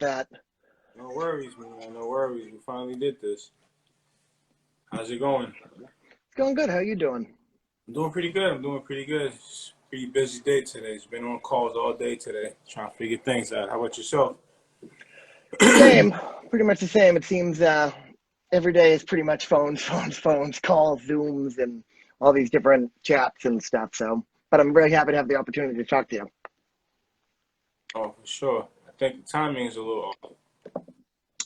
that. No worries, man. No worries. We finally did this. How's it going? It's going good. How you doing? I'm doing pretty good. It's a pretty busy day today. It's been on calls all day today, trying to figure things out. How about yourself? Same, pretty much the same. It seems every day is pretty much phones, calls, Zooms, and all these different chats and stuff. So, but I'm really happy to have the opportunity to talk to you. Oh, for sure. I think the timing is a little off.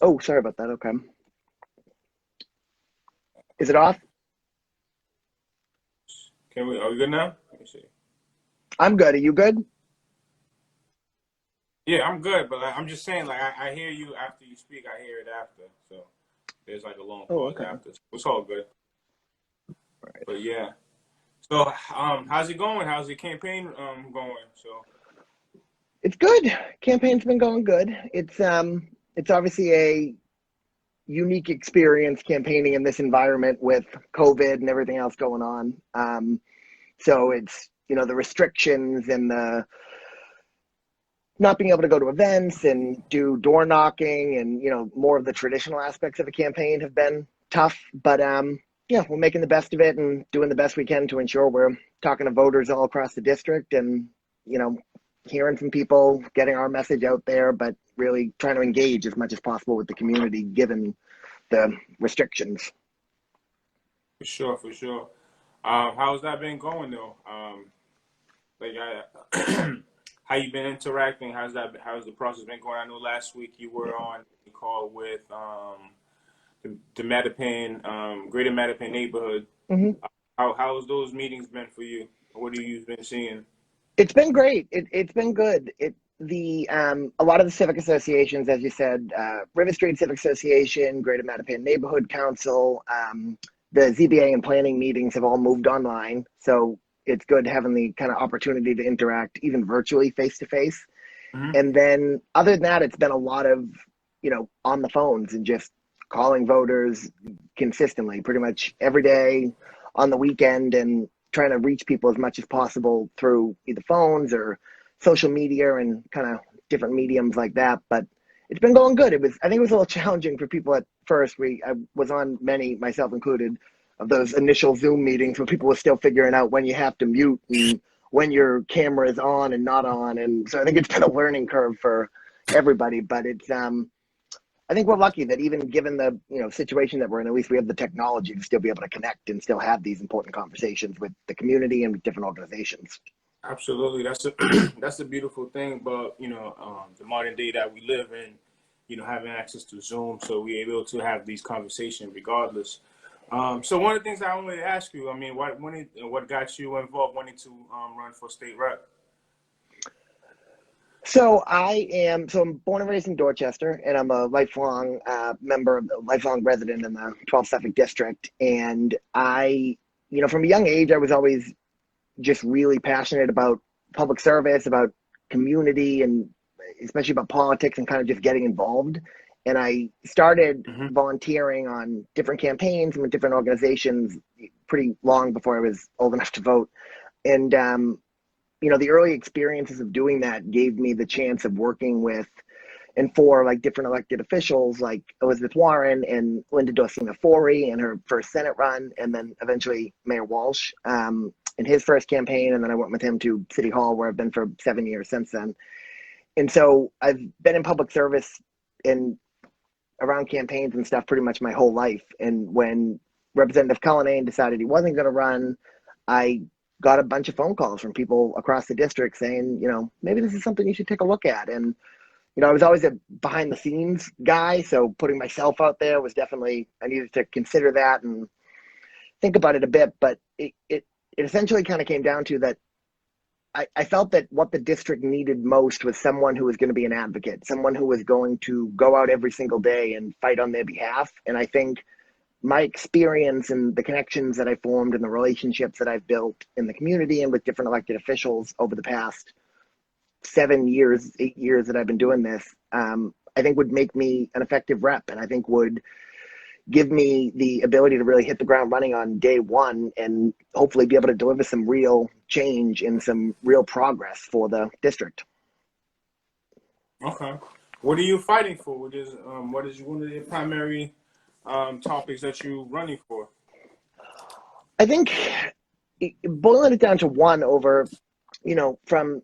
Oh, sorry about that. Okay. Is it off? Are we good now? Let me see. I'm good. Are you good? Yeah, I'm good, but I'm just saying, like, I hear you after you speak. I hear it after. So there's like a long Oh, pause okay. after. So it's all good. Right. But yeah. So, how's it going? How's the campaign going? So, It's good. Campaign's been going good. It's obviously a unique experience campaigning in this environment with COVID and everything else going on. So it's, the restrictions and the not being able to go to events and do door knocking and, more of the traditional aspects of a campaign have been tough. But yeah, we're making the best of it and doing the best we can to ensure we're talking to voters all across the district and, hearing from people, getting our message out there, but really trying to engage as much as possible with the community given the restrictions. for sure, for sure. How's that been going though? Like, how you been interacting? How's the process been going? I know last week you were on a call with the Mattapan, Greater Mattapan neighborhood. Mm-hmm. How's those meetings been for you? What have you been seeing? It's been great. It's been good. A lot of the civic associations, as you said, River Street Civic Association, Greater Mattapan Neighborhood Council, the ZBA and planning meetings have all moved online. So it's good having the kind of opportunity to interact even virtually face to face. Hmm. And then other than that, it's been a lot of, on the phones and just calling voters consistently, pretty much every day on the weekend and trying to reach people as much as possible through either phones or social media and kind of different mediums like that. But it's been going good. I think it was a little challenging for people at first. I was on many, myself included, of those initial Zoom meetings where people were still figuring out when you have to mute and when your camera is on and not on. And so I think it's been a learning curve for everybody, but I think we're lucky that even given the situation that we're in, at least we have the technology to still be able to connect and still have these important conversations with the community and with different organizations. Absolutely, that's a that's the beautiful thing about the modern day that we live in. Having access to Zoom, so we're able to have these conversations regardless. So one of the things I wanted to ask you, I mean, what got you involved wanting to run for state rep? I'm born and raised in Dorchester, and I'm a lifelong lifelong resident in the 12th Suffolk District. And from a young age, I was always just really passionate about public service, about community, and especially about politics and kind of just getting involved. And I started Hmm. volunteering on different campaigns and with different organizations pretty long before I was old enough to vote. And the early experiences of doing that gave me the chance of working with and for like different elected officials like Elizabeth Warren and Linda Dorsina-Forey in her first Senate run, and then eventually Mayor Walsh in his first campaign. And then I went with him to City Hall, where I've been for 7 years since then. And so I've been in public service and around campaigns and stuff pretty much my whole life. And when Representative Cullinane decided he wasn't going to run, I got a bunch of phone calls from people across the district saying, maybe this is something you should take a look at. And, I was always a behind the scenes guy. So putting myself out there was definitely, I needed to consider that and think about it a bit. But it essentially kind of came down to that. I felt that what the district needed most was someone who was going to be an advocate, someone who was going to go out every single day and fight on their behalf. And I think my experience and the connections that I formed and the relationships that I've built in the community and with different elected officials over the past 7 years, 8 years that I've been doing this, I think would make me an effective rep, and I think would give me the ability to really hit the ground running on day one and hopefully be able to deliver some real change and some real progress for the district. Okay. What are you fighting for? What is one of the primary topics that you're running for? I think boiling it down to one over, from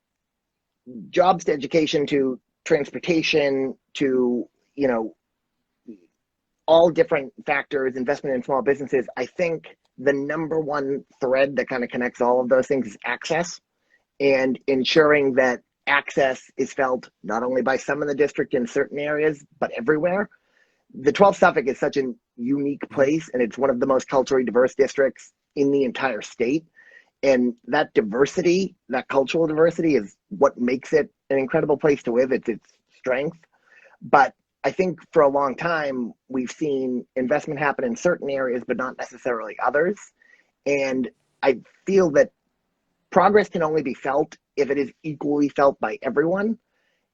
jobs to education to transportation to, all different factors, investment in small businesses, I think the number one thread that kind of connects all of those things is access, and ensuring that access is felt not only by some in the district in certain areas, but everywhere. The 12th Suffolk is such a unique place, and it's one of the most culturally diverse districts in the entire state. And that diversity, that cultural diversity, is what makes it an incredible place to live. It's its strength. But I think for a long time, we've seen investment happen in certain areas, but not necessarily others. And I feel that progress can only be felt if it is equally felt by everyone.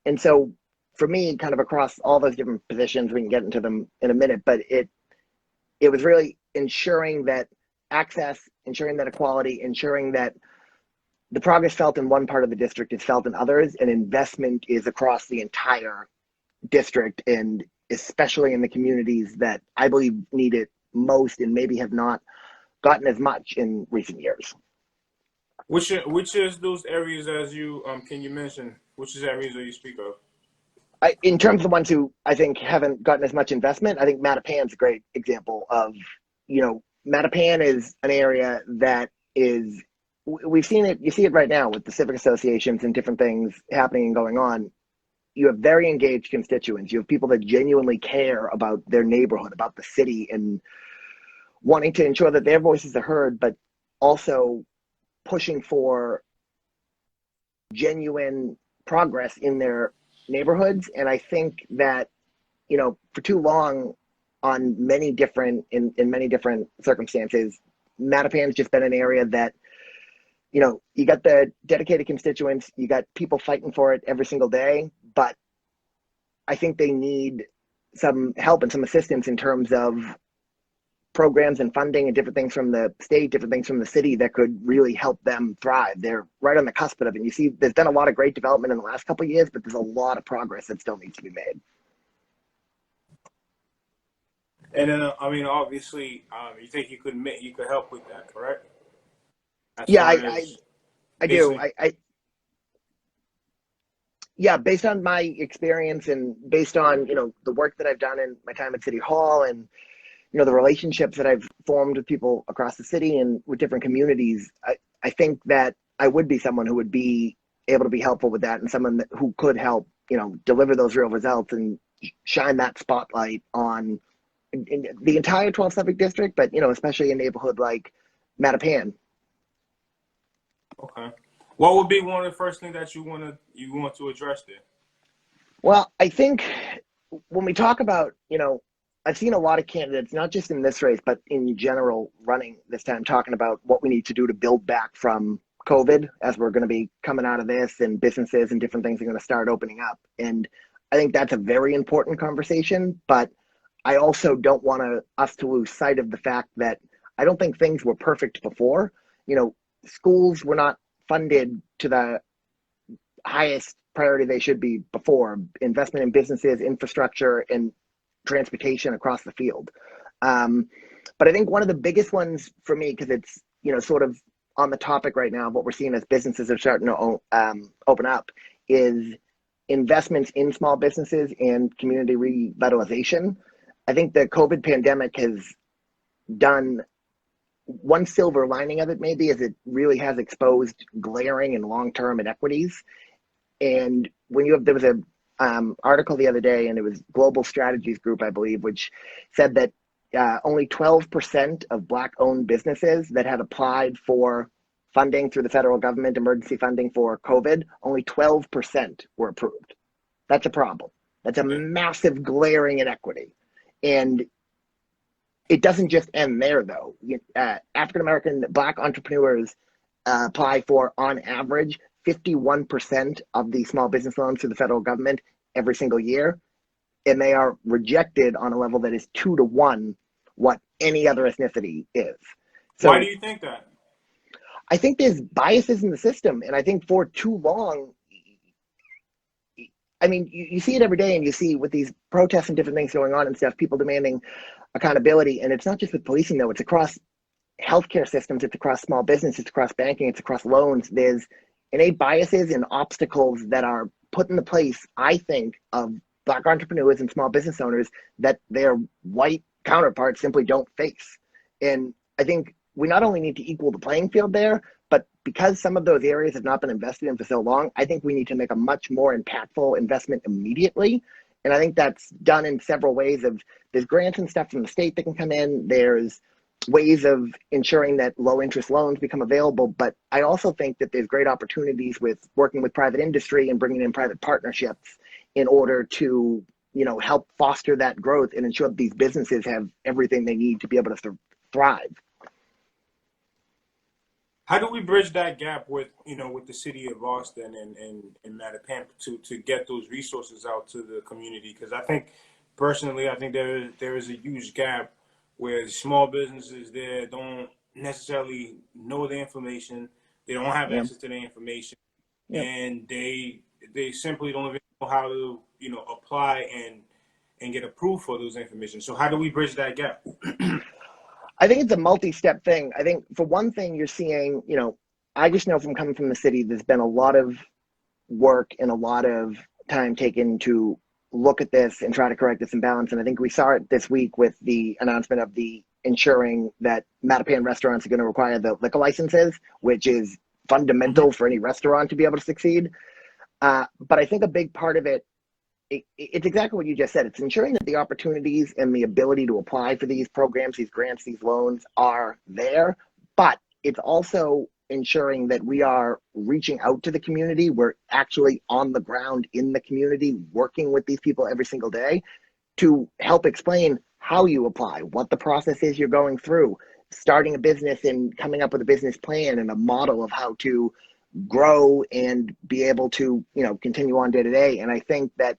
And so for me, kind of across all those different positions, we can get into them in a minute, but it was really ensuring that access, ensuring that equality, ensuring that the progress felt in one part of the district is felt in others, and investment is across the entire district, and especially in the communities that I believe need it most and maybe have not gotten as much in recent years. Which is those areas as you can you mention which is areas that you speak of? In terms of the ones who I think haven't gotten as much investment, I think Mattapan's a great example of, Mattapan is an area that is, we've seen it, you see it right now with the civic associations and different things happening and going on. You have very engaged constituents. You have people that genuinely care about their neighborhood, about the city, and wanting to ensure that their voices are heard, but also pushing for genuine progress in their neighborhoods. And I think that, for too long, on many different in many different circumstances, Mattapan's just been an area that, you got the dedicated constituents, you got people fighting for it every single day, but I think they need some help and some assistance in terms of programs and funding and different things from the state, different things from the city that could really help them thrive. They're right on the cusp of it. And you see, there's been a lot of great development in the last couple of years, but there's a lot of progress that still needs to be made. And then, obviously, you think you could help with that, correct? As Yeah, far as I do. Yeah, based on my experience and based on, the work that I've done in my time at City Hall and, the relationships that I've formed with people across the city and with different communities, I think that I would be someone who would be able to be helpful with that, and someone who could help, deliver those real results and shine that spotlight on in the entire 12th Suffolk District, but, especially a neighborhood like Mattapan. Okay. What would be one of the first things that you want to address there? Well, I think when we talk about, I've seen a lot of candidates, not just in this race, but in general running this time, talking about what we need to do to build back from COVID as we're going to be coming out of this, and businesses and different things are going to start opening up. And I think that's a very important conversation, but I also don't want us to lose sight of the fact that I don't think things were perfect before. Schools were not funded to the highest priority they should be before. Investment in businesses, infrastructure, and transportation across the field. But I think one of the biggest ones for me, because it's, sort of on the topic right now of what we're seeing as businesses are starting to open up, is investments in small businesses and community revitalization. I think the COVID pandemic has done one silver lining of it, maybe, is it really has exposed glaring and long-term inequities. And there was a article the other day, and it was Global Strategies Group, I believe, which said that only 12% of Black-owned businesses that had applied for funding through the federal government, emergency funding for COVID, only 12% were approved. That's a problem. That's a massive glaring inequity. And it doesn't just end there, though. African-American Black entrepreneurs apply for, on average, 51% of the small business loans to the federal government every single year, and they are rejected on a level that is 2 to 1 what any other ethnicity is. So why do you think that? I think there's biases in the system, and I think for too long, I mean, you see it every day, and you see with these protests and different things going on and stuff, people demanding accountability. And it's not just with policing, though. It's across healthcare systems, it's across small business, it's across banking, it's across loans. There's innate biases and obstacles that are put in the place, I think, of Black entrepreneurs and small business owners that their white counterparts simply don't face. And I think we not only need to equal the playing field there, but because some of those areas have not been invested in for so long, I think we need to make a much more impactful investment immediately. And I think that's done in several ways. Of there's grants and stuff from the state that can come in. There's ways of ensuring that low interest loans become available. But I also think that there's great opportunities with working with private industry and bringing in private partnerships in order to, help foster that growth and ensure that these businesses have everything they need to be able to thrive. How do we bridge that gap with, with the city of Austin and Mattapan to get those resources out to the community? Because I think personally, there is a huge gap where small businesses there don't necessarily know the information. They don't have access to the information, and they simply don't even know how to, apply and get approved for those information. So how do we bridge that gap? I think it's a multi-step thing. I think for one thing, you're seeing, I just know from coming from the city, there's been a lot of work and a lot of time taken to look at this and try to correct this imbalance. And I think we saw it this week with the announcement of the ensuring that Mattapan restaurants are going to require the liquor licenses, which is fundamental for any restaurant to be able to succeed. But I think a big part of it's exactly what you just said. It's ensuring that the opportunities and the ability to apply for these programs, these grants, these loans are there. But it's also ensuring that we are reaching out to the community. We're actually on the ground in the community, working with these people every single day to help explain how you apply, what the process is you're going through, starting a business and coming up with a business plan and a model of how to grow and be able to, continue on day to day. And I think that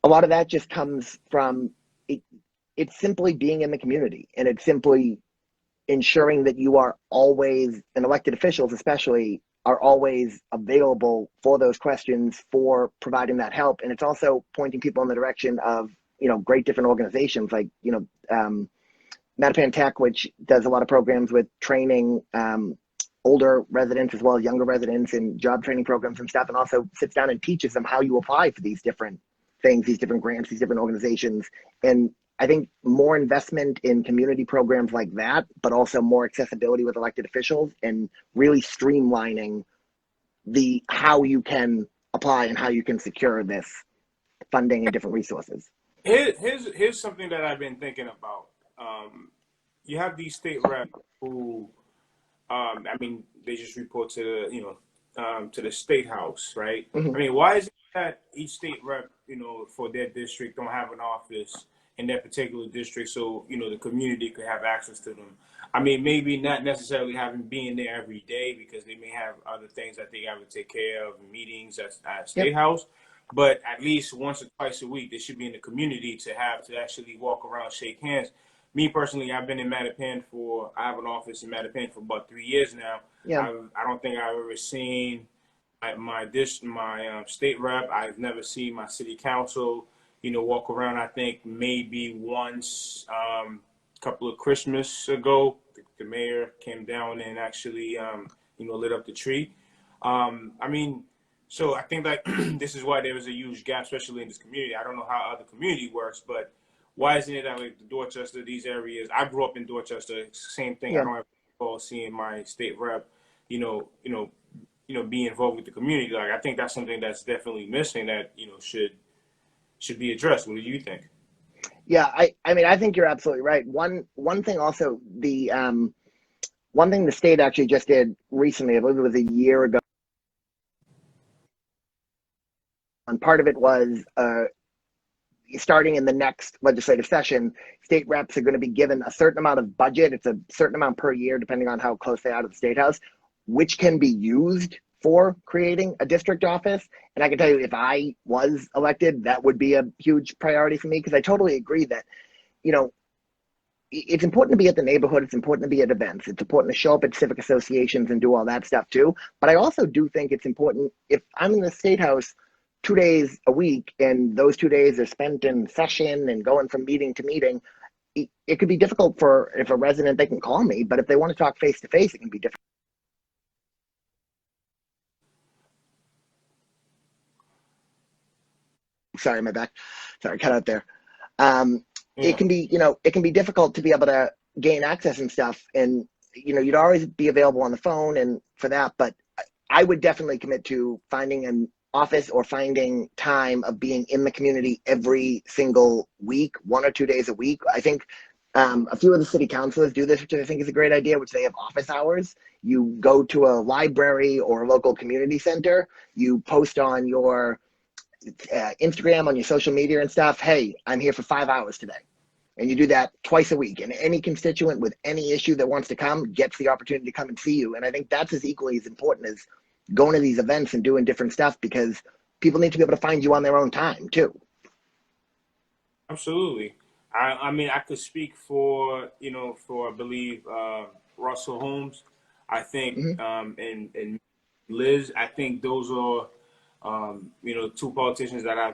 a lot of that just comes from it's simply being in the community, and it's simply ensuring that you are always, and elected officials especially, are always available for those questions, for providing that help. And it's also pointing people in the direction of, great different organizations like, Mattapan Tech, which does a lot of programs with training older residents as well as younger residents in job training programs and stuff, and also sits down and teaches them how you apply for these different things, these different grants, these different organizations. And I think more investment in community programs like that, but also more accessibility with elected officials and really streamlining how you can apply and how you can secure this funding and different resources. Here's something that I've been thinking about. You have these state reps who, they just report to to the state house, right? Mm-hmm. I mean, why is it that each state rep, for their district don't have an office in their particular district so, the community could have access to them? I mean, maybe not necessarily having being there every day because they may have other things that they have to take care of, meetings at State House, but at least once or twice a week, they should be in the community to actually walk around, shake hands. Me personally, I've been in Mattapan I have an office in Mattapan for about 3 years now. Yeah. I don't think I've ever seen my state rep. I've never seen my city council, walk around. I think maybe once, a couple of Christmas ago, the mayor came down and actually, lit up the tree. So I think this is why there is a huge gap, especially in this community. I don't know how other community works, but why isn't it that like Dorchester, these areas? I grew up in Dorchester, same thing. Yeah. I don't have recall seeing my state rep, be involved with the community. Like I think that's something that's definitely missing that should be addressed. What do you think? Yeah, I think you're absolutely right. One thing also, the one thing the state actually just did recently, I believe it was a year ago, and part of it was starting in the next legislative session, state reps are going to be given a certain amount of budget. It's a certain amount per year, depending on how close they are to the state house, which can be used for creating a district office. And I can tell you, if I was elected, that would be a huge priority for me, because I totally agree that, it's important to be at the neighborhood. It's important to be at events. It's important to show up at civic associations and do all that stuff too. But I also do think it's important, if I'm in the state house, 2 days a week, and those 2 days are spent in session and going from meeting to meeting, it could be difficult for, if a resident, they can call me, but if they want to talk face to face, it can be difficult. Sorry, my back. Sorry, cut out there. It Yeah, can be, it can be difficult to be able to gain access and stuff. And, you'd always be available on the phone and for that. But I would definitely commit to finding an office or finding time of being in the community every single week, 1 or 2 days a week. I think a few of the city councilors do this, which I think is a great idea, which they have office hours. You go to a library or a local community center, you post on your Instagram, on your social media and stuff, hey, I'm here for 5 hours today. And you do that twice a week. And any constituent with any issue that wants to come gets the opportunity to come and see you. And I think that's as equally as important as going to these events and doing different stuff, because people need to be able to find you on their own time too. absolutely. I mean, I could speak for, for, I believe, Russell Holmes. I think, Mm-hmm. and Liz, I think those are, two politicians that I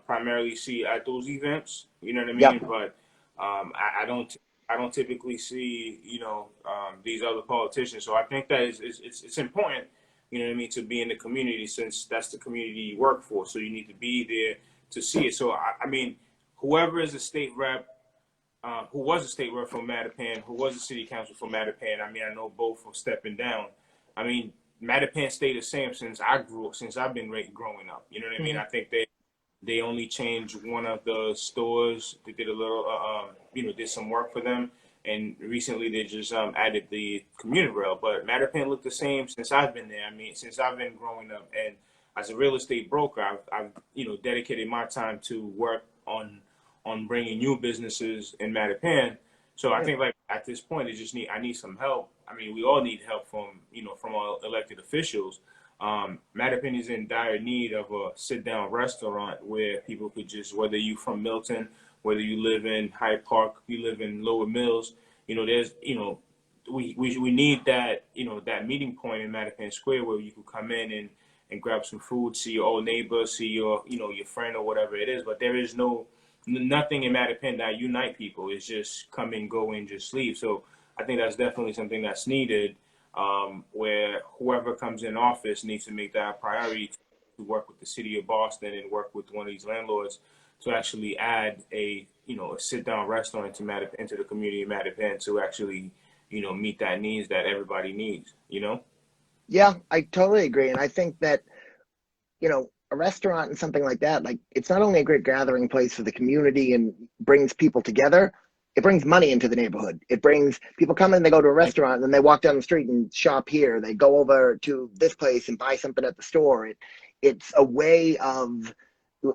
primarily see at those events. You know what I Yep. mean? But I don't typically see, these other politicians. So I think that it's important, you know what I mean, to be in the community, since that's the community you work for. So you need to be there to see it. So I mean, whoever is a state rep, who was a state rep from Mattapan, who was a city council from Mattapan. I mean, I know both are stepping down. I mean, Mattapan stayed the same since I've been growing up. You know what I mean? Mm-hmm. I think they only changed one of the stores. They did a little, did some work for them. And recently they just added the commuter rail. But Mattapan looked the same since I've been there. I mean, since I've been growing up. And as a real estate broker, I've dedicated my time to work on bringing new businesses in Mattapan. So I Yeah. think, like, at this point, I need some help. I mean, we all need help from our elected officials. Mattapan is in dire need of a sit-down restaurant where people could just, whether you from Milton, whether you live in Hyde Park, you live in Lower Mills, there's, we need that, that meeting point in Mattapan Square where you could come in and grab some food, see your old neighbor, see your, your friend or whatever it is. But there is nothing in Mattapan that unite people. It's just come and go and just leave. So I think that's definitely something that's needed, where whoever comes in office needs to make that a priority to work with the city of Boston and work with one of these landlords to actually add a sit down restaurant into the community of Mattapan to actually meet that needs that everybody needs. Yeah, I totally agree. And I think that, a restaurant and something like that, like, it's not only a great gathering place for the community and brings people together, it brings money into the neighborhood. It brings people come in, they go to a restaurant, and then they walk down the street and shop here. They go over to this place and buy something at the store. It's a way of,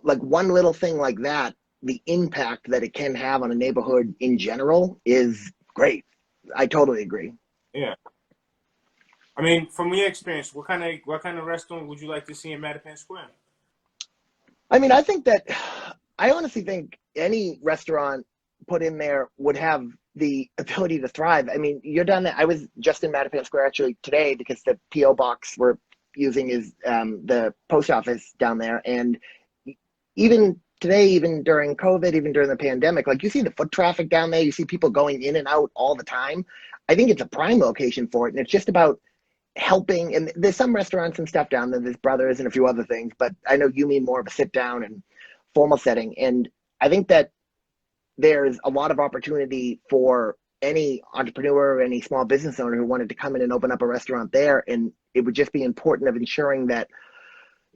like, one little thing like that, the impact that it can have on a neighborhood in general is great. I totally agree. Yeah. I mean, from your experience, what kind of restaurant would you like to see in Mattapan Square? I mean, I honestly think any restaurant put in there would have the ability to thrive. I mean, you're down there. I was just in Mattapan Square actually today because the PO box we're using is the post office down there. And even today, even during COVID, even during the pandemic, like, you see the foot traffic down there, you see people going in and out all the time. I think it's a prime location for it. And it's just about helping. And there's some restaurants and stuff down there. There's Brothers and a few other things, but I know you mean more of a sit down and formal setting. And I think that there's a lot of opportunity for any entrepreneur or any small business owner who wanted to come in and open up a restaurant there. And it would just be important of ensuring that,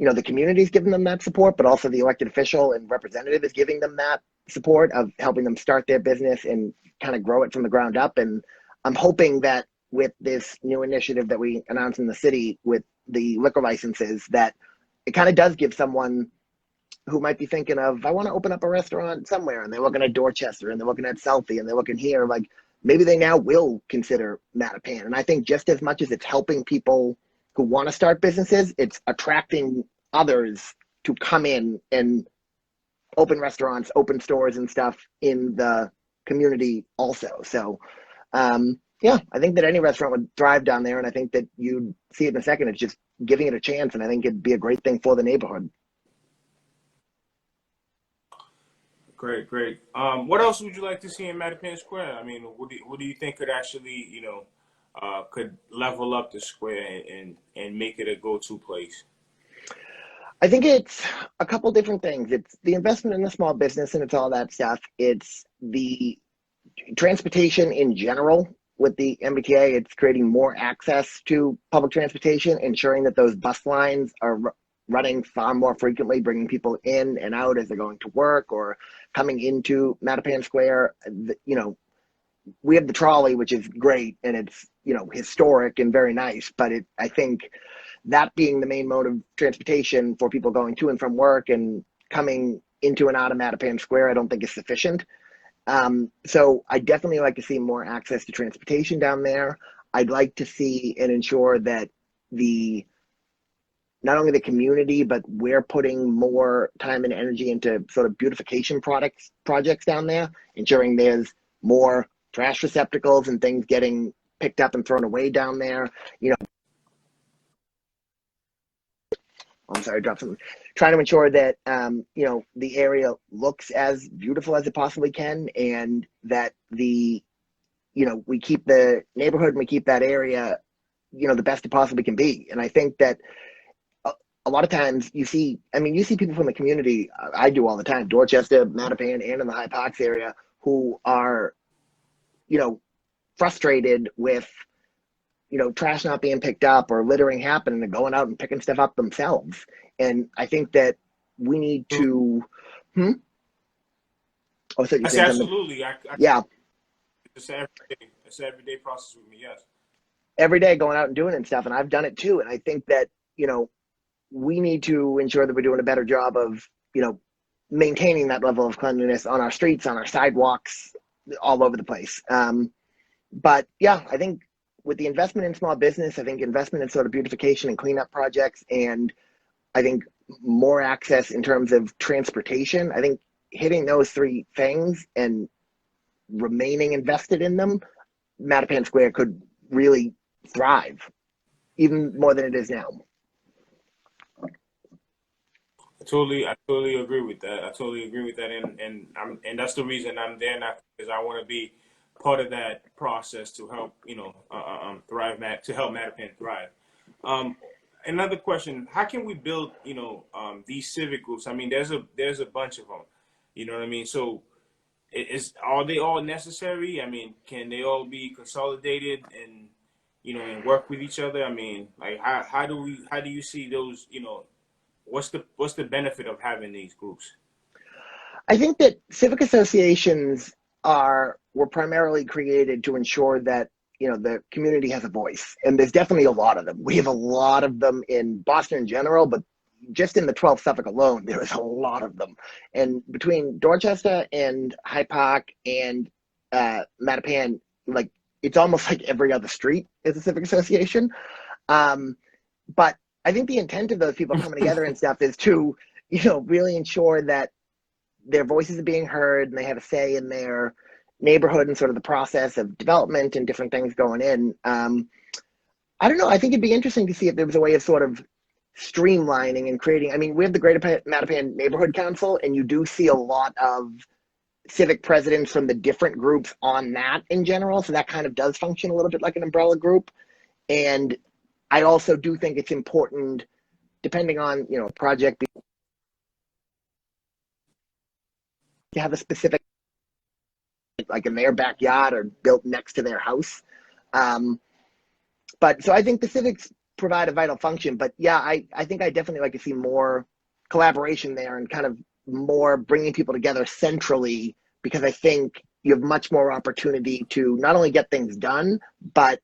the community is giving them that support, but also the elected official and representative is giving them that support of helping them start their business and kind of grow it from the ground up. And I'm hoping that with this new initiative that we announced in the city with the liquor licenses, that it kind of does give someone who might be thinking of, I want to open up a restaurant somewhere, and they're looking at Dorchester and they're looking at Southie and they're looking here, like, maybe they now will consider Mattapan. And I think just as much as it's helping people who want to start businesses, it's attracting others to come in and open restaurants, open stores and stuff in the community also. So, yeah, I think that any restaurant would thrive down there. And I think that you'd see it in a second. It's just giving it a chance. And I think it'd be a great thing for the neighborhood. Great, great. What else would you like to see in Mattapan Square? I mean, what do you think could actually, could level up the square and make it a go-to place? I think it's a couple different things. It's the investment in the small business and it's all that stuff. It's the transportation in general with the MBTA. It's creating more access to public transportation, ensuring that those bus lines are running far more frequently, bringing people in and out as they're going to work or coming into Mattapan Square. We have the trolley, which is great, and it's, historic and very nice, but I think that being the main mode of transportation for people going to and from work and coming into and out of Mattapan Square, I don't think is sufficient. So I definitely like to see more access to transportation down there. I'd like to see and ensure that not only the community, but we're putting more time and energy into sort of beautification projects down there, ensuring there's more trash receptacles and things getting picked up and thrown away down there. I'm sorry, I dropped something. Trying to ensure that the area looks as beautiful as it possibly can, and that we keep the neighborhood and we keep that area, the best it possibly can be. And I think that a lot of times you see people from the community. I do all the time, Dorchester, Mattapan, and in the High Parks area, who are, frustrated with trash not being picked up or littering happening and going out and picking stuff up themselves. And I think that we need to. Oh, so you're saying something? Absolutely. Yeah. It's an everyday process with me. Yes. Every day going out and doing it and stuff, and I've done it too. And I think that we need to ensure that we're doing a better job of maintaining that level of cleanliness on our streets, on our sidewalks, all over the place. But yeah, I think with the investment in small business, I think investment in sort of beautification and cleanup projects, and I think more access in terms of transportation, I think hitting those three things and remaining invested in them, Mattapan Square could really thrive, even more than it is now. I totally agree with that. And that's the reason I'm there now, because I want to be part of that process to help thrive, to help Mattapan thrive. Another question: how can we build these civic groups? I mean, there's a bunch of them. You know what I mean? So, are they all necessary? I mean, can they all be consolidated and and work with each other? I mean, like how do you see those? What's the benefit of having these groups? I think that civic associations were primarily created to ensure that the community has a voice, and there's definitely a lot of them. We have a lot of them in Boston in general, but just in the 12th Suffolk alone, there is a lot of them. And between Dorchester and High Park and Mattapan, like it's almost like every other street is a civic association. But I think the intent of those people coming together and stuff is to, really ensure that their voices are being heard and they have a say in their neighborhood and sort of the process of development and different things going in. I don't know. I think it'd be interesting to see if there was a way of sort of streamlining and creating. I mean, we have the Greater Mattapan Neighborhood Council, and you do see a lot of civic presidents from the different groups on that in general. So that kind of does function a little bit like an umbrella group. And I also do think it's important, depending on, project, to have a specific, like in their backyard or built next to their house. But so I think the civics provide a vital function, but yeah, I think I definitely like to see more collaboration there and kind of more bringing people together centrally, because I think you have much more opportunity to not only get things done, but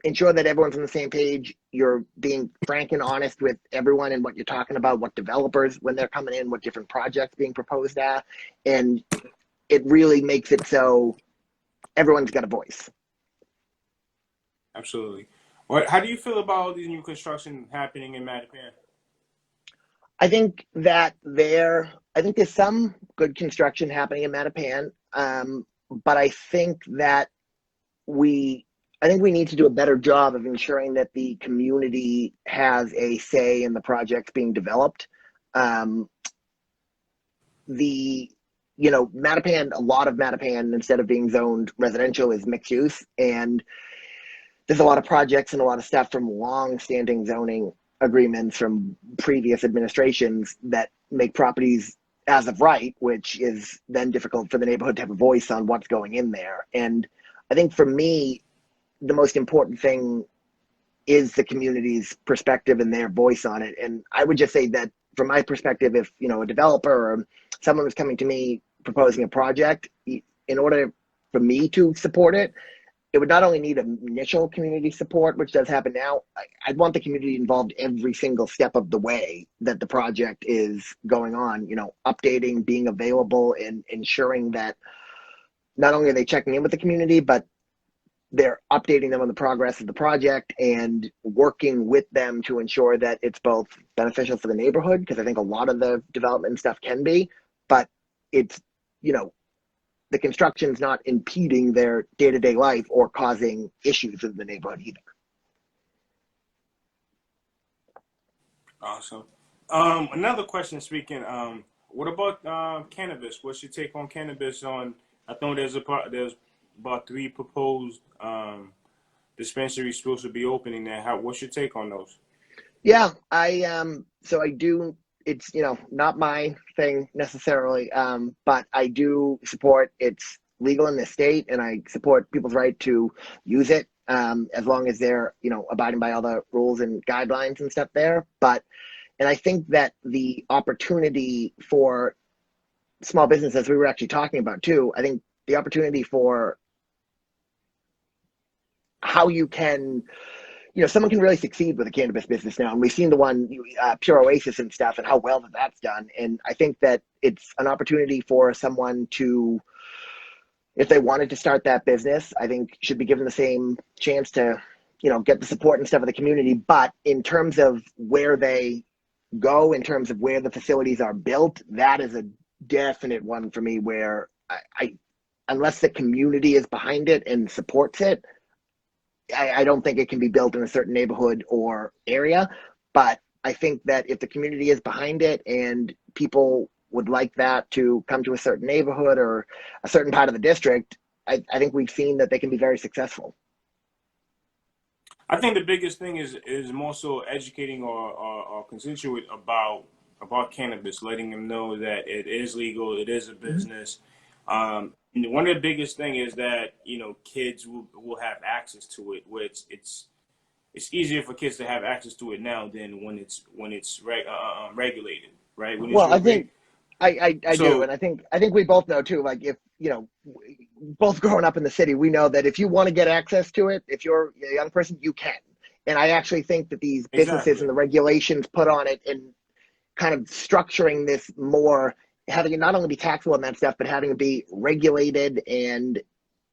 ensure that everyone's on the same page. You're being frank and honest with everyone and what you're talking about, what developers, when they're coming in, what different projects being proposed are. And it really makes it so everyone's got a voice. Absolutely. How do you feel about all these new construction happening in Mattapan? I think there's some good construction happening in Mattapan, but I think we need to do a better job of ensuring that the community has a say in the projects being developed. Mattapan, a lot of Mattapan, instead of being zoned residential, is mixed use. And there's a lot of projects and a lot of stuff from long-standing zoning agreements from previous administrations that make properties as of right, which is then difficult for the neighborhood to have a voice on what's going in there. And I think for me, the most important thing is the community's perspective and their voice on it. And I would just say that from my perspective, if a developer or someone was coming to me proposing a project, in order for me to support it, it would not only need initial community support, which does happen now. I'd want the community involved every single step of the way that the project is going on, updating, being available, and ensuring that not only are they checking in with the community, but they're updating them on the progress of the project and working with them to ensure that it's both beneficial for the neighborhood, because I think a lot of the development stuff can be, but it's, the construction's not impeding their day-to-day life or causing issues in the neighborhood either. Awesome. Another question, speaking, what about cannabis? What's your take on cannabis? I know there's about 3 proposed dispensaries supposed to be opening there. What's your take on those? Yeah, so I do. It's not my thing necessarily, but I do support it's legal in this state, and I support people's right to use it as long as they're abiding by all the rules and guidelines and stuff there. And I think that the opportunity for small business, as we were actually talking about too, I think the opportunity for how you can, someone can really succeed with a cannabis business now. And we've seen the one, Pure Oasis and stuff, and how well that's done. And I think that it's an opportunity for someone to, if they wanted to start that business, I think should be given the same chance to, get the support and stuff of the community. But in terms of where they go, in terms of where the facilities are built, that is a definite one for me where I unless the community is behind it and supports it, I don't think it can be built in a certain neighborhood or area. But I think that if the community is behind it and people would like that to come to a certain neighborhood or a certain part of the district, I think we've seen that they can be very successful. I think the biggest thing is more so educating our constituent about cannabis, letting them know that it is legal, it is a business. And one of the biggest thing is that kids will have access to it, which it's easier for kids to have access to it now than when it's regulated, right? Well, I think I do, and I think we both know too. Like if both growing up in the city, we know that if you want to get access to it, if you're a young person, you can. And I actually think that these businesses and the regulations put on it and kind of structuring this more, having it not only be taxable and that stuff, but having it be regulated and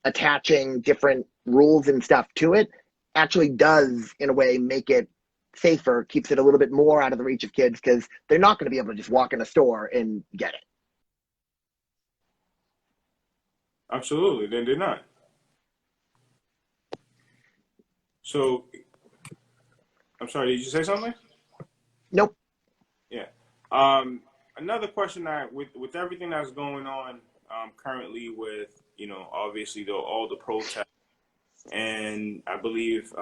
attaching different rules and stuff to it actually does, in a way, make it safer, keeps it a little bit more out of the reach of kids, because they're not going to be able to just walk in a store and get it. Absolutely, they're not. So, I'm sorry, did you say something? Nope. Yeah. Another question with everything that's going on currently with, obviously all the protests, and I believe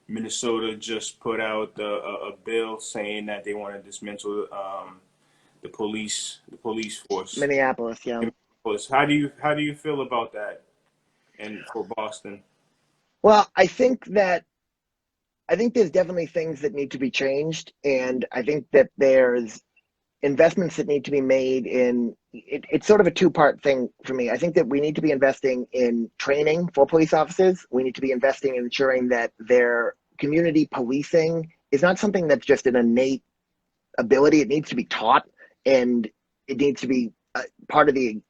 Minnesota just put out a bill saying that they want to dismantle the police force. Minneapolis, yeah. How do you feel about that, and for Boston? Well, I think there's definitely things that need to be changed, and I think that there's investments that need to be made in it. It's sort of a two-part thing for me. I think that we need to be investing in training for police officers. We need to be investing in ensuring that their community policing is not something that's just an innate ability. It needs to be taught, and it needs to be part of the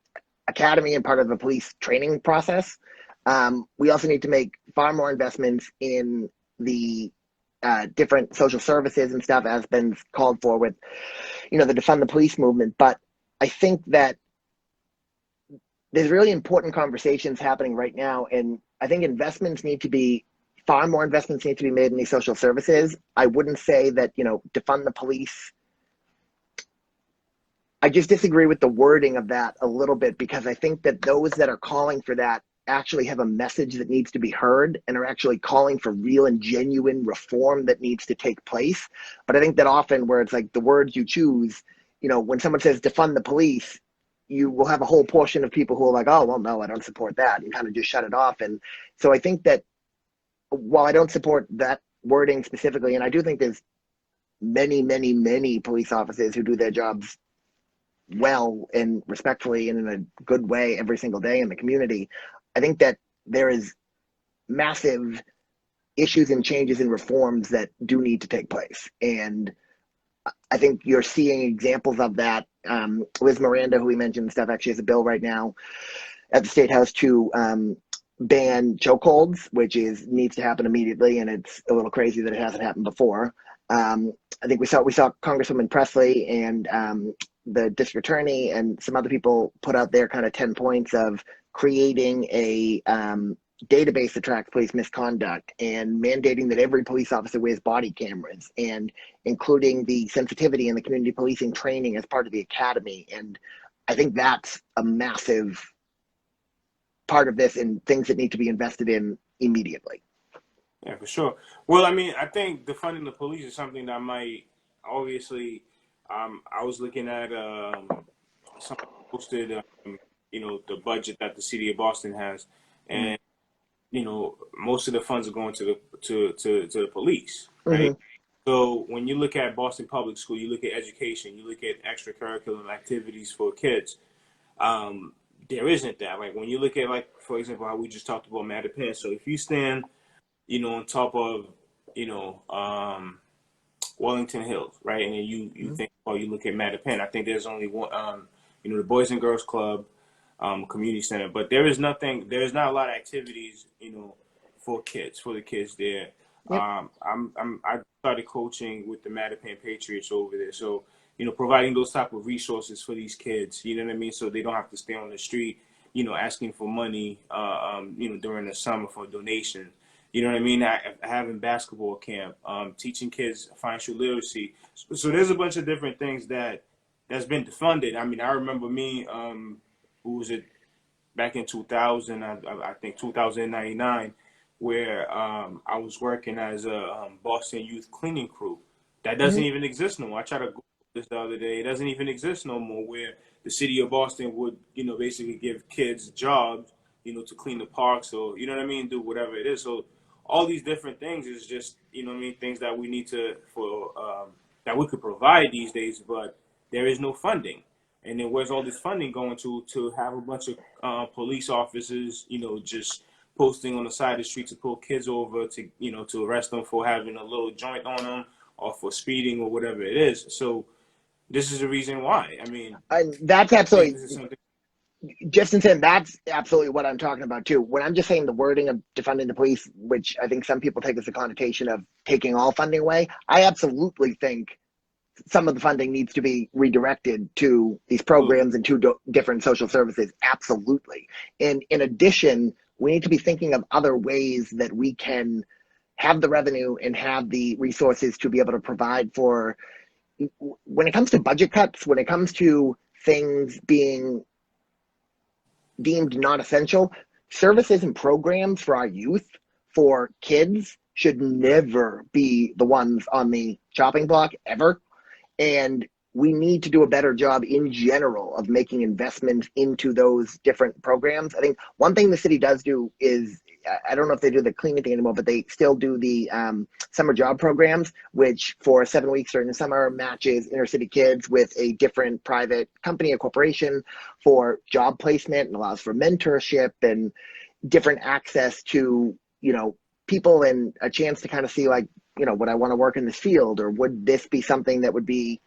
academy and part of the police training process. We also need to make far more investments in the different social services and stuff, as been called for with, the defund the police movement. But I think that there's really important conversations happening right now, and I think far more investments need to be made in these social services. I wouldn't say that, defund the police I just disagree with the wording of that a little bit, because I think that those that are calling for that actually have a message that needs to be heard and are actually calling for real and genuine reform that needs to take place. But I think that often where it's like the words you choose, when someone says defund the police, you will have a whole portion of people who are like, oh, well, no, I don't support that, and kind of just shut it off. And so I think that while I don't support that wording specifically, and I do think there's many, many, many police officers who do their jobs well and respectfully and in a good way every single day in the community, I think that there is massive issues and changes and reforms that do need to take place. And I think you're seeing examples of that. Liz Miranda, who we mentioned stuff, actually has a bill right now at the State House to ban chokeholds, which needs to happen immediately, and it's a little crazy that it hasn't happened before. I think we saw Congresswoman Presley and the district attorney and some other people put out their kind of 10 points of creating a database that tracks police misconduct and mandating that every police officer wears body cameras and including the sensitivity and the community policing training as part of the academy. And I think that's a massive part of this and things that need to be invested in immediately. Yeah, for sure. Well, I mean, I think defunding the police is something that might obviously. I was looking at something posted, the budget that the city of Boston has, and most of the funds are going to the police, right? Mm-hmm. So when you look at Boston Public School, you look at education, you look at extracurricular activities for kids. There isn't that. Like when you look at, like, for example, how we just talked about Mattapan. So if you stand, on top of, Wellington Hills, right? And then you think, you look at Mattapan. I think there's only one, the Boys and Girls Club, community center, but there's not a lot of activities, for the kids there. Yep. I started coaching with the Mattapan Patriots over there. So, providing those type of resources for these kids, you know what I mean? So they don't have to stay on the street, asking for money, during the summer for donation. You know what I mean? Having basketball camp, teaching kids financial literacy. So there's a bunch of different things that's been defunded. I mean, I remember me, who was it back in 2000? I think 2099, where I was working as a Boston youth cleaning crew. That doesn't even exist no more. I tried to Google this the other day. It doesn't even exist no more. Where the city of Boston would, basically give kids jobs, to clean the parks or, you know what I mean, do whatever it is. So all these different things is just, things that we need to, that we could provide these days, but there is no funding. And then where's all this funding going to have a bunch of police officers, just posting on the side of the street to pull kids over to, to arrest them for having a little joint on them or for speeding or whatever it is. So this is the reason why. I mean, that's absolutely. Just in saying, that's absolutely what I'm talking about too. When I'm just saying the wording of defunding the police, which I think some people take as a connotation of taking all funding away, I absolutely think some of the funding needs to be redirected to these programs and to different social services. Absolutely. And in addition, we need to be thinking of other ways that we can have the revenue and have the resources to be able to provide for, when it comes to budget cuts, when it comes to things being deemed not essential, services and programs for our youth, for kids, should never be the ones on the chopping block ever. And we need to do a better job in general of making investments into those different programs. I think one thing the city does do is, I don't know if they do the cleaning thing anymore, but they still do the summer job programs, which for 7 weeks during the summer matches inner city kids with a different private company or corporation for job placement and allows for mentorship and different access to, people and a chance to kind of see, like, would I want to work in this field, or would this be something that would be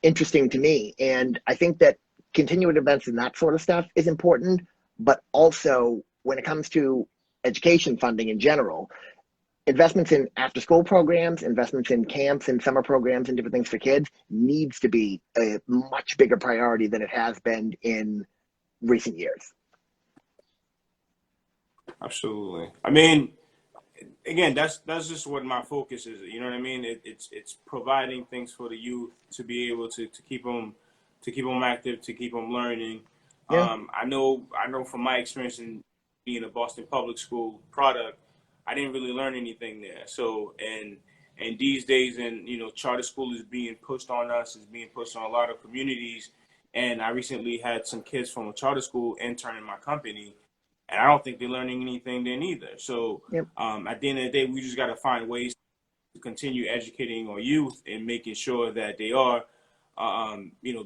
interesting to me? And I think that continuing events and that sort of stuff is important, but also when it comes to education funding in general, investments in after school programs, investments in camps and summer programs and different things for kids needs to be a much bigger priority than it has been in recent years. Absolutely. I mean, again, that's just what my focus is. You know what I mean? It's providing things for the youth to be able to keep them, to keep them active, to keep them learning. Yeah. I know from my experience in being a Boston public school product, I didn't really learn anything there. So and these days, and charter school is being pushed on us, is being pushed on a lot of communities. And I recently had some kids from a charter school intern in my company, and I don't think they're learning anything there neither. So Yep. at the end of the day, we just got to find ways to continue educating our youth and making sure that they are,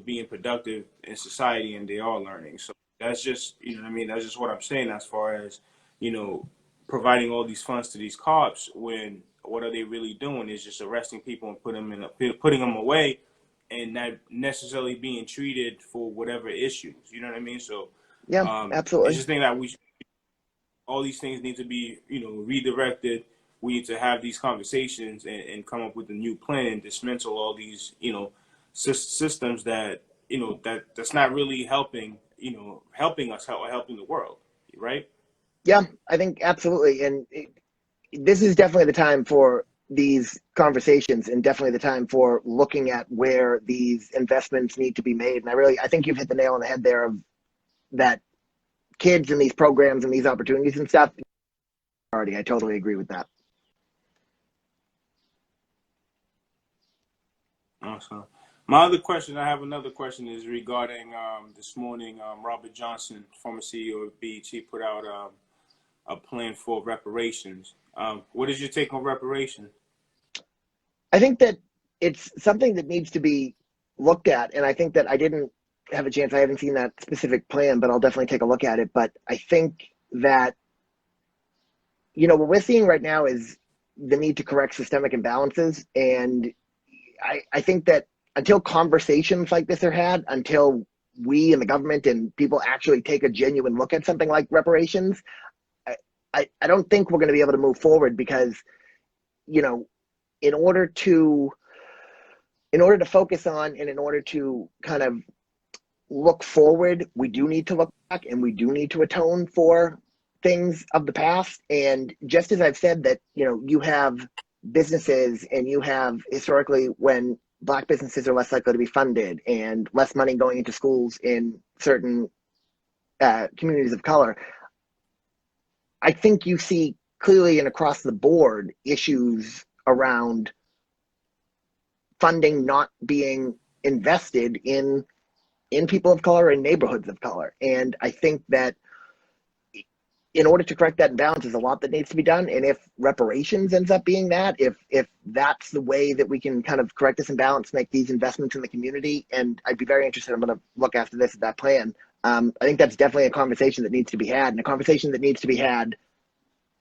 being productive in society and they are learning. So that's just, what I mean? That's just what I'm saying as far as, you know, providing all these funds to these cops when what are they really doing is just arresting people and putting them away and not necessarily being treated for whatever issues. You know what I mean? So Yeah, it's absolutely. just thing that all these things need to be, redirected. We need to have these conversations and come up with a new plan and dismantle all these, systems that, that's not really helping, helping us or helping the world, right? Yeah, I think absolutely. And this is definitely the time for these conversations and definitely the time for looking at where these investments need to be made. And I think you've hit the nail on the head there of that kids and these programs and these opportunities and stuff. I totally agree with that. Awesome. My other question, I have another question, is regarding this morning. Robert Johnson, former CEO of BET, put out a plan for reparations. What is your take on reparations? I think that it's something that needs to be looked at. And I think that I didn't have a chance. I haven't seen that specific plan, but I'll definitely take a look at it. But I think that, what we're seeing right now is the need to correct systemic imbalances. And I think that until conversations like this are had, until we and the government and people actually take a genuine look at something like reparations, I don't think we're going to be able to move forward because, in order to focus on and in order to kind of look forward, we do need to look back and we do need to atone for things of the past. And just as I've said that, you have businesses and you have historically when Black businesses are less likely to be funded and less money going into schools in certain communities of color, I think you see clearly and across the board issues around funding not being invested in people of color and neighborhoods of color. And I think that in order to correct that imbalance, there's a lot that needs to be done. And if reparations ends up being that, if that's the way that we can kind of correct this imbalance, make these investments in the community, and I'd be very interested. I'm going to look after this at that plan. I think that's definitely a conversation that needs to be had, and a conversation that needs to be had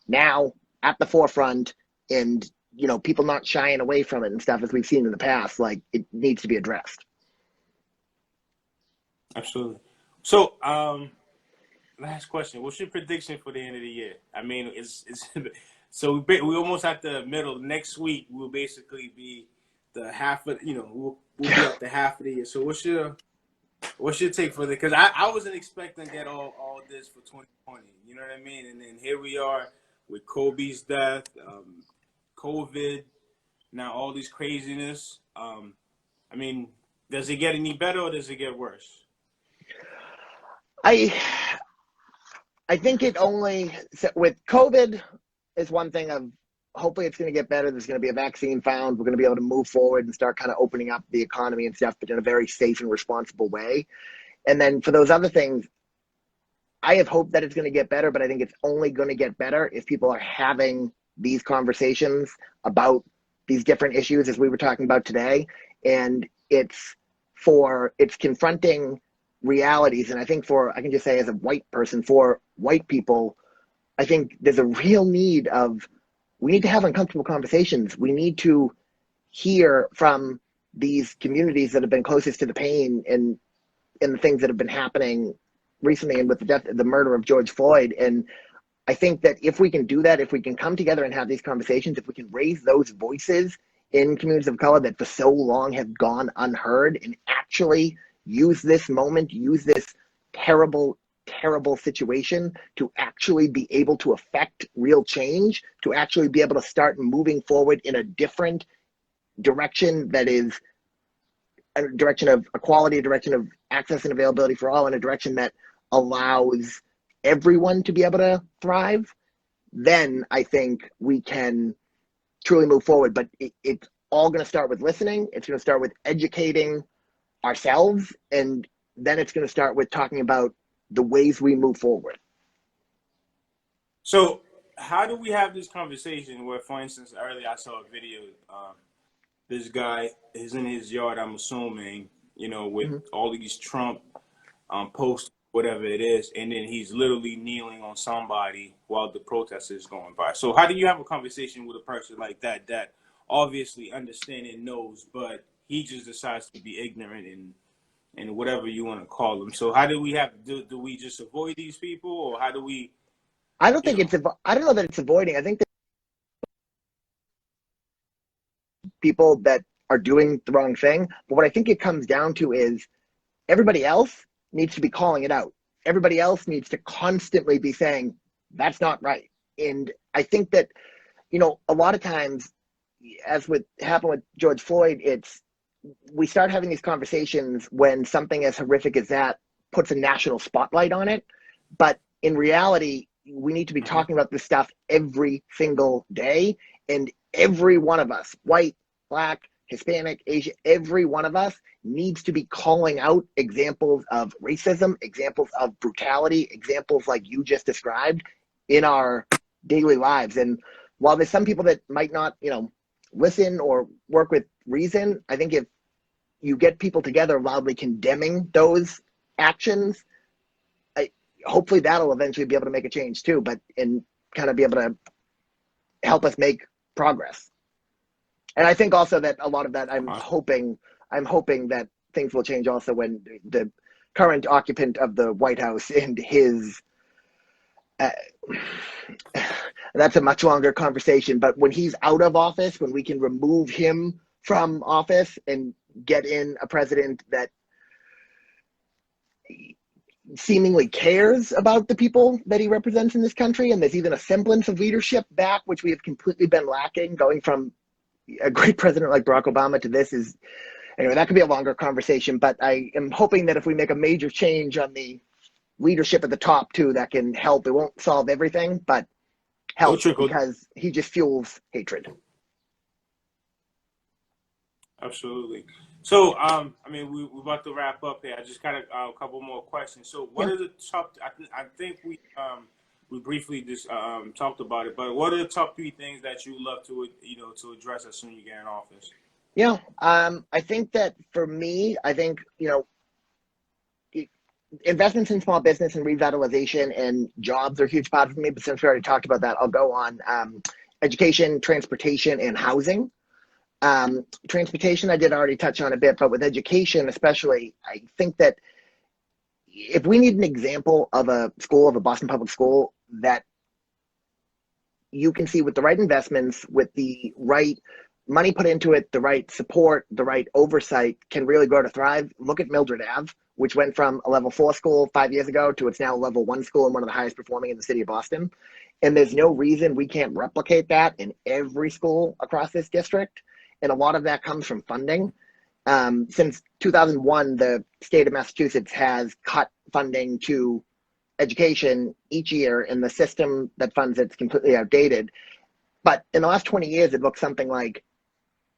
now at the forefront, and people not shying away from it and stuff as we've seen in the past. Like, it needs to be addressed. Absolutely. So, last question. What's your prediction for the end of the year? I mean, it's so we almost at the middle. Next week we'll basically be the half of we'll be at the half of the year. So what's your take for the? Because I wasn't expecting to get all this for 2020. You know what I mean? And then here we are with Kobe's death, COVID, now all this craziness. I mean, does it get any better or does it get worse? I think it only, with COVID is one thing of hopefully it's going to get better. There's going to be a vaccine found. We're going to be able to move forward and start kind of opening up the economy and stuff, but in a very safe and responsible way. And then for those other things, I have hope that it's going to get better, but I think it's only going to get better if people are having these conversations about these different issues as we were talking about today. And it's confronting realities. And I think I can just say as a white person, for white people, I think there's a real need we need to have uncomfortable conversations. We need to hear from these communities that have been closest to the pain and the things that have been happening recently and with the murder of George Floyd. And I think that if we can do that, if we can come together and have these conversations, if we can raise those voices in communities of color that for so long have gone unheard and actually use this moment, use this terrible, terrible situation to actually be able to affect real change, to actually be able to start moving forward in a different direction that is a direction of equality, a direction of access and availability for all, and a direction that allows everyone to be able to thrive, then I think we can truly move forward. But it's all going to start with listening. It's going to start with educating ourselves, and then it's going to start with talking about the ways we move forward. So how do we have this conversation where, for instance, earlier I saw a video, this guy is in his yard, I'm assuming, with all of these Trump posts, whatever it is, and then he's literally kneeling on somebody while the protest is going by. So how do you have a conversation with a person like that, that obviously understands and knows, but he just decides to be ignorant and whatever you want to call them? So how do we do we just avoid these people, or how do we? I don't know that it's avoiding. I think that people that are doing the wrong thing, but what I think it comes down to is everybody else needs to be calling it out. Everybody else needs to constantly be saying, that's not right. And I think that, a lot of times, as what happened with George Floyd, we start having these conversations when something as horrific as that puts a national spotlight on it. But in reality, we need to be talking about this stuff every single day. And every one of us, white, Black, Hispanic, Asian, every one of us needs to be calling out examples of racism, examples of brutality, examples like you just described in our daily lives. And while there's some people that might not, listen or work with reason, I think if you get people together loudly condemning those actions, hopefully that'll eventually be able to make a change too, and kind of be able to help us make progress. And I think also that a lot of that, I'm hoping that things will change also when the current occupant of the White House and his, that's a much longer conversation, but when he's out of office, when we can remove him from office and get in a president that seemingly cares about the people that he represents in this country, and there's even a semblance of leadership back, which we have completely been lacking, going from a great president like Barack Obama to this is, anyway, that could be a longer conversation, but I am hoping that if we make a major change on the leadership at the top too, that can help. It won't solve everything, but help, because he just fuels hatred. Absolutely. So, we're about to wrap up here. I just got a couple more questions. So what are the top, I think we briefly just talked about it, but what are the top 3 things that you love to, to address as soon as you get in office? Yeah. I think that for me, investments in small business and revitalization and jobs are a huge part of me, but since we already talked about that, I'll go on education, transportation, and housing. Transportation, I did already touch on a bit, but with education especially, I think that if we need an example of a Boston public school that you can see with the right investments, with the right money put into it, the right support, the right oversight, can really grow to thrive, look at Mildred Ave, which went from a level 4 school 5 years ago to it's now a level 1 school and one of the highest performing in the city of Boston. And there's no reason we can't replicate that in every school across this district. And a lot of that comes from funding. Since 2001, the state of Massachusetts has cut funding to education each year, and the system that funds it's completely outdated. But in the last 20 years, it looks something like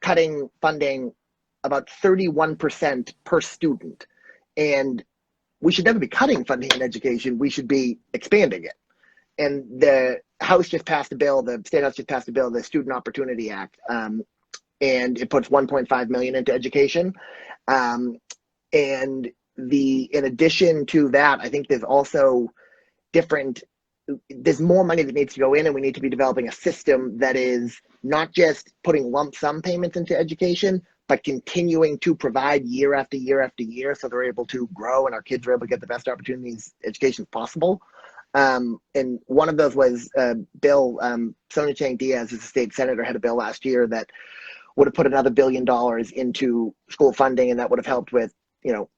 cutting funding about 31% per student. And we should never be cutting funding in education. We should be expanding it. And the House just passed a bill, the State House just passed a bill, the Student Opportunity Act, and it puts $1.5 million into education. And in addition to that, I think there's also there's more money that needs to go in, and we need to be developing a system that is not just putting lump sum payments into education, but continuing to provide year after year after year, so they're able to grow and our kids are able to get the best opportunities education possible. And one of those was Bill, Sonia Chang Diaz, as a state senator, had a bill last year that would have put another $1 billion into school funding, and that would have helped with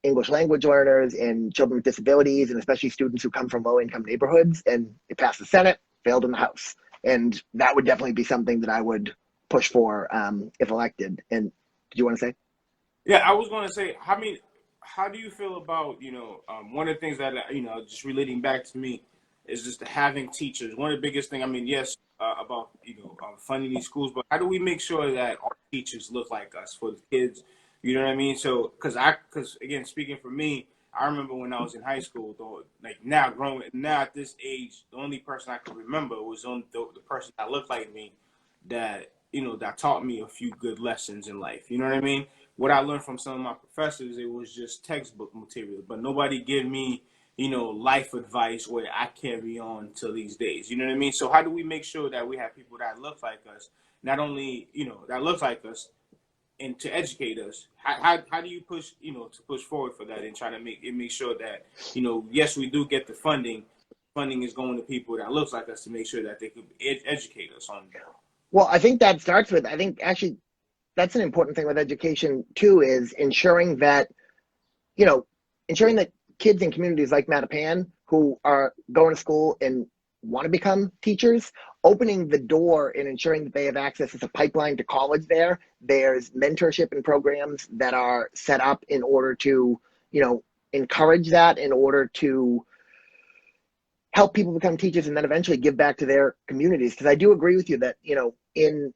English language learners and children with disabilities, and especially students who come from low-income neighborhoods. And it passed the Senate, failed in the House. And that would definitely be something that I would push for if elected. And did you want to say? Yeah, I was going to say, how do you feel about, one of the things that, just relating back to me is just having teachers. One of the biggest things, I mean, yes, about, funding these schools, but how do we make sure that our teachers look like us for the kids? You know what I mean? So, because again, speaking for me, I remember when I was in high school, though, like now at this age, the only person I could remember was the person that looked like me that, that taught me a few good lessons in life. You know what I mean? What I learned from some of my professors, it was just textbook material, but nobody gave me, life advice where I carry on till these days. You know what I mean? So how do we make sure that we have people that look like us, not only, that look like us and to educate us? How do you push, to push forward for that and try to make sure that, yes, we do get the funding. Funding is going to people that looks like us to make sure that they could educate us on. Well, I think that starts with, I think actually that's an important thing with education too, is you know, ensuring that kids in communities like Mattapan who are going to school and want to become teachers, opening the door and ensuring that they have access as a pipeline to college there. There's mentorship and programs that are set up in order to, encourage that, in order to help people become teachers and then eventually give back to their communities. Because I do agree with you that, in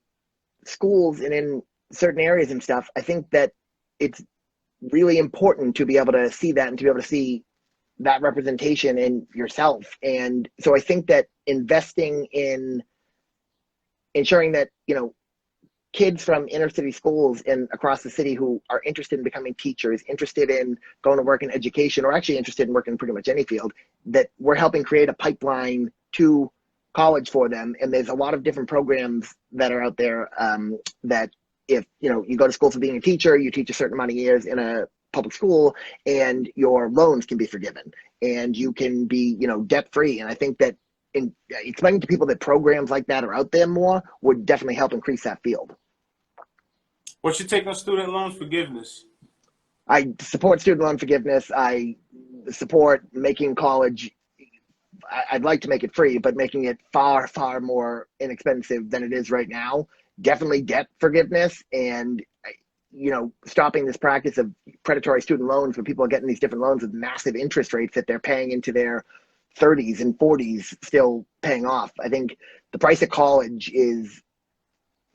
schools and in certain areas and stuff, I think that it's really important to be able to see that and to be able to see that representation in yourself. And so I think that investing in ensuring that, kids from inner city schools and across the city who are interested in becoming teachers, interested in going to work in education, or actually interested in working in pretty much any field, that we're helping create a pipeline to college for them. And there's a lot of different programs that are out there that if, you go to school for being a teacher, you teach a certain amount of years in a public school and your loans can be forgiven and you can be, debt free. And I think that in explaining to people that programs like that are out there more would definitely help increase that field. What's your take on student loan forgiveness? I support student loan forgiveness. I support making college, I'd like to make it free, but making it far, far more inexpensive than it is right now. Definitely debt forgiveness and, stopping this practice of predatory student loans where people are getting these different loans with massive interest rates that they're paying into their 30s and 40s still paying off. I think the price of college is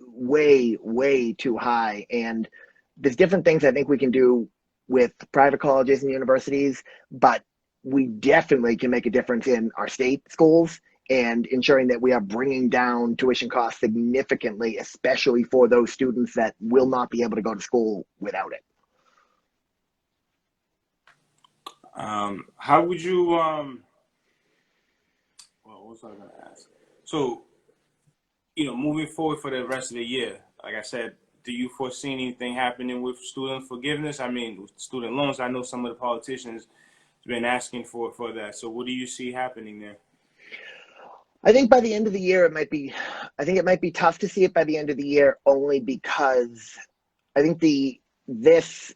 way, way too high. And there's different things I think we can do with private colleges and universities, but we definitely can make a difference in our state schools and ensuring that we are bringing down tuition costs significantly, especially for those students that will not be able to go to school without it. How would you, well, what was I going to ask? So, moving forward for the rest of the year, like I said, do you foresee anything happening with student forgiveness? I mean, with student loans, I know some of the politicians have been asking for that. So what do you see happening there? I think by the end of the year, I think it might be tough to see it by the end of the year only because I think this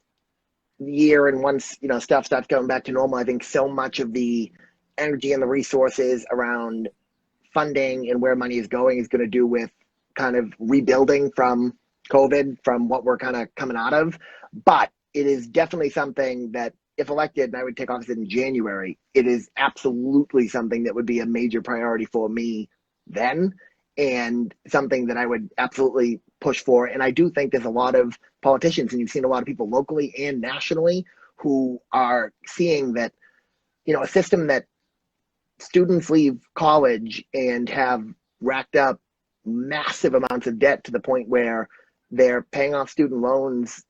year and once, stuff starts going back to normal, I think so much of the energy and the resources around funding and where money is going to do with kind of rebuilding from COVID, from what we're kind of coming out of. But it is definitely something that if elected, and I would take office in January, it is absolutely something that would be a major priority for me then, and something that I would absolutely push for. And I do think there's a lot of politicians, and you've seen a lot of people locally and nationally who are seeing that, a system that students leave college and have racked up massive amounts of debt to the point where they're paying off student loans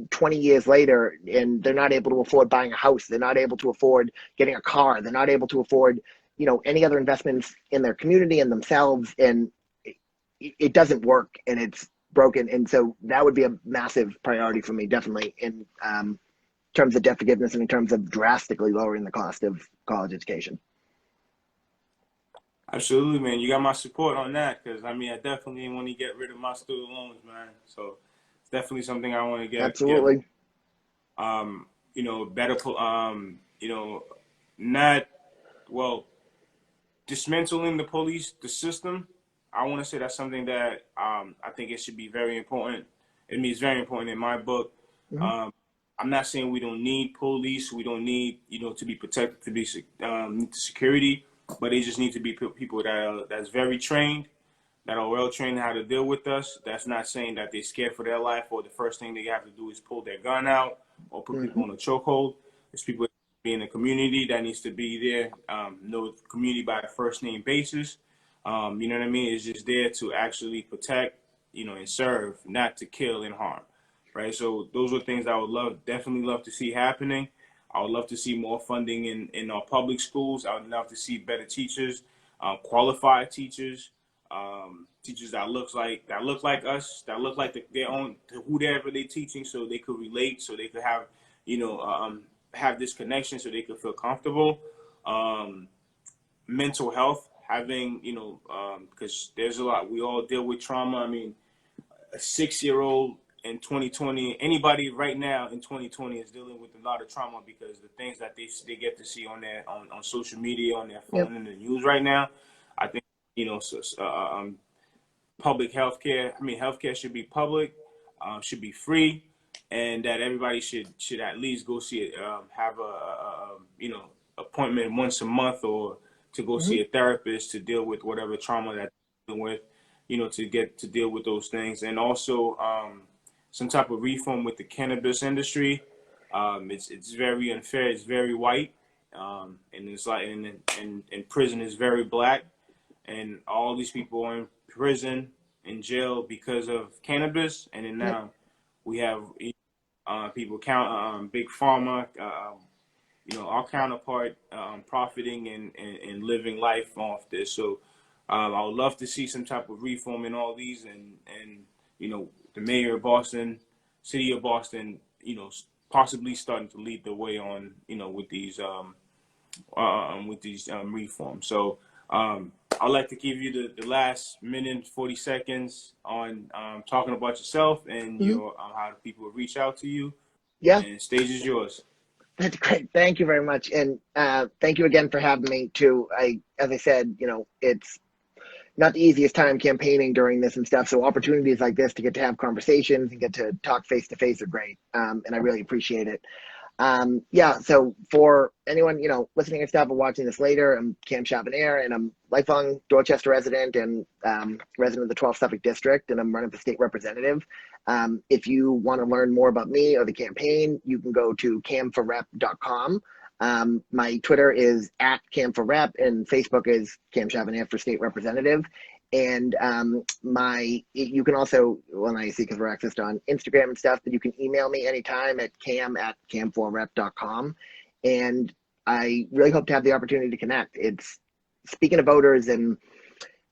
20 years later and they're not able to afford buying a house. They're not able to afford getting a car. They're not able to afford, any other investments in their community and themselves. And it doesn't work and it's broken. And so that would be a massive priority for me, definitely, in terms of debt forgiveness and in terms of drastically lowering the cost of college education. Absolutely, man. You got my support on that because, I definitely want to get rid of my student loans, man. So it's definitely something I want to get Absolutely. better, not, well, dismantling the system. I want to say that's something that I think it should be very important. It's very important in my book. Mm-hmm. I'm not saying we don't need police. We don't need, to be protected, to be security, but they just need to be people that's very trained, that are well trained how to deal with us. That's not saying that they're scared for their life or the first thing they have to do is pull their gun out or put Mm-hmm. people on a chokehold. It's people in the community that needs to be there, know the community by the first name basis. You know what I mean? It's just there to actually protect, and serve, not to kill and harm, right? So those are things I would definitely love to see happening. I would love to see more funding in our public schools. I would love to see better teachers, qualified teachers, teachers that look like us, that look like their own, whoever they're teaching, so they could relate, so they could have, have this connection, so they could feel comfortable. Mental health, having, because there's a lot, we all deal with trauma. I mean, a 6-year-old in 2020, anybody right now in 2020 is dealing with a lot of trauma because the things that they get to see on their on social media, on their Yep. phone, in the news right now. I think, public healthcare. I mean, healthcare should be public, should be free, and that everybody should at least go see it. Have a appointment once a month, or to go Mm-hmm. see a therapist to deal with whatever trauma that they're dealing with. To get to deal with those things, and also some type of reform with the cannabis industry. It's very unfair. It's very white, and it's like in prison is very black, and all these people are in prison, in jail because of cannabis, and then Yep. now we have people count big pharma, our counterpart, profiting and living life off this. So I would love to see some type of reform in all these, and the mayor of Boston, city of Boston, possibly starting to lead the way on with these reforms. So I'd like to give you the last minute 40 seconds on talking about yourself and Mm-hmm. your how people reach out to you. Yeah. And stage is yours. That's great. Thank you very much. And thank you again for having me too. As I said, it's not the easiest time campaigning during this and stuff. So opportunities like this to get to have conversations and get to talk face to face are great. And I really appreciate it. Yeah, so for anyone, listening and stuff or watching this later, I'm Cam Charbonnier, and I'm lifelong Dorchester resident and resident of the 12th Suffolk District, and I'm running for state representative. If you want to learn more about me or the campaign, you can go to camforrep.com. My Twitter is @CamForRep, and Facebook is Cam Charbonnier for state representative. And you can also, well, I see because we're accessed on Instagram and stuff, but you can email me anytime at cam@camforrep.com. And I really hope to have the opportunity to connect. It's speaking to voters and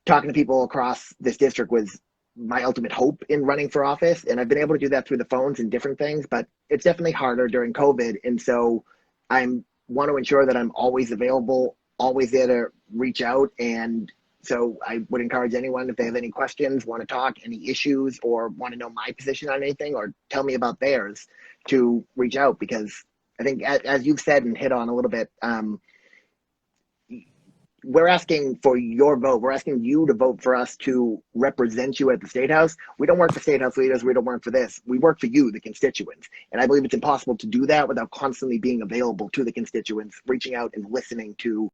talking to people across this district was my ultimate hope in running for office. And I've been able to do that through the phones and different things, but it's definitely harder during COVID. And so I want to ensure that I'm always available, always there to reach out. And so I would encourage anyone, if they have any questions, want to talk, any issues, or want to know my position on anything, or tell me about theirs, to reach out. Because I think, as you've said and hit on a little bit, we're asking for your vote. We're asking you to vote for us to represent you at the State House. We don't work for State House leaders. We don't work for this. We work for you, the constituents. And I believe it's impossible to do that without constantly being available to the constituents, reaching out and listening to